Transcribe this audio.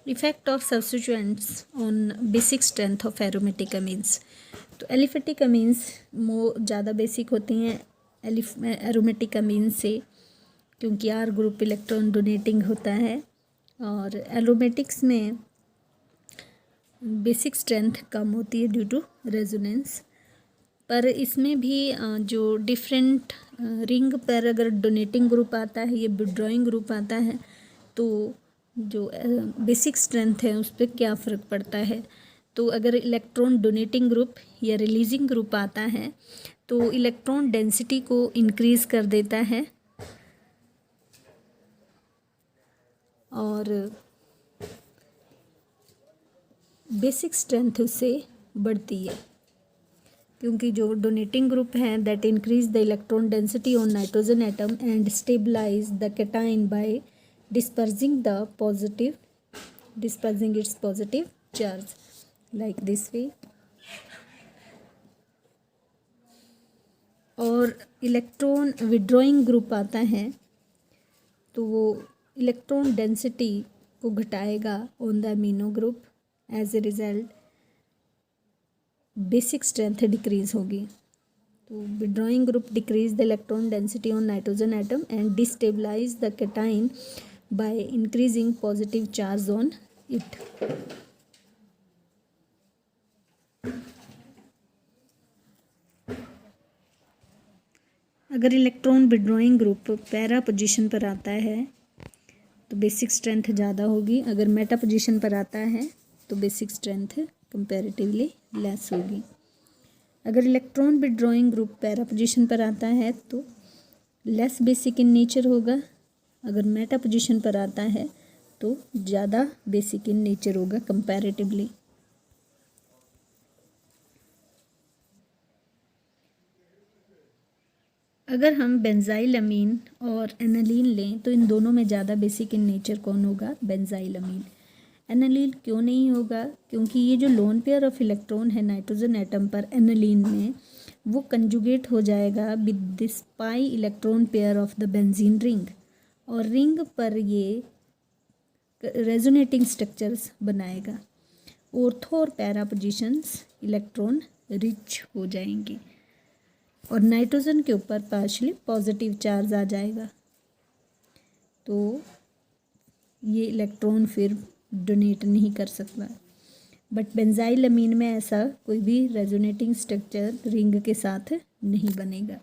Effect of substituents on basic strength of aromatic amines. तो aliphatic amines ज़्यादा basic होती हैं एरोमेटिक अमीन्स से, क्योंकि आर ग्रुप इलेक्ट्रॉन डोनेटिंग होता है, और एरोमेटिक्स में बेसिक स्ट्रेंथ कम होती है ड्यू टू रेजोनेंस। पर इसमें भी जो डिफरेंट रिंग पर अगर डोनेटिंग ग्रुप आता है या विड्रॉइंग ग्रुप आता है तो जो बेसिक स्ट्रेंथ है उस पर क्या फ़र्क पड़ता है। तो अगर इलेक्ट्रॉन डोनेटिंग ग्रुप या रिलीजिंग ग्रुप आता है तो इलेक्ट्रॉन डेंसिटी को इंक्रीज़ कर देता है और बेसिक स्ट्रेंथ उससे बढ़ती है, क्योंकि जो डोनेटिंग ग्रुप है that increase the electron density on nitrogen atom and stabilize the cation by dispersing its positive charge like this way. और इलेक्ट्रॉन विड्रॉइंग ग्रुप आता है तो वो इलेक्ट्रॉन डेंसिटी को घटाएगा on the amino group, as a result basic strength decrease होगी। तो withdrawing group decrease the electron density on nitrogen atom and destabilise the cation by increasing positive charge on it. अगर electron withdrawing group para position पर आता है तो basic strength ज़्यादा होगी, अगर मेटा पोजीशन पर आता है तो बेसिक स्ट्रेंथ कंपैरेटिवली लेस होगी। अगर electron withdrawing group para position पर आता है तो लेस बेसिक इन नेचर होगा, अगर मेटा पोजीशन पर आता है तो ज़्यादा बेसिक इन नेचर होगा कंपैरेटिवली। अगर हम बेंजाइल अमीन और एनालीन लें तो इन दोनों में ज़्यादा बेसिक इन नेचर कौन होगा? बेंजाइल अमीन। एनालीन क्यों नहीं होगा? क्योंकि ये जो लोन पेयर ऑफ इलेक्ट्रॉन है नाइट्रोजन एटम पर एनालीन में, वो कंजुगेट हो जाएगा with this pi electron pair of the benzene ring, और रिंग पर ये रेजोनेटिंग स्ट्रक्चर्स बनाएगा। ऑर्थो और पैरा पोजीशंस इलेक्ट्रॉन रिच हो जाएंगी और नाइट्रोजन के ऊपर पार्शली पॉजिटिव चार्ज आ जाएगा, तो ये इलेक्ट्रॉन फिर डोनेट नहीं कर सकता। बट बेंजाइल अमीन में ऐसा कोई भी रेजोनेटिंग स्ट्रक्चर रिंग के साथ नहीं बनेगा।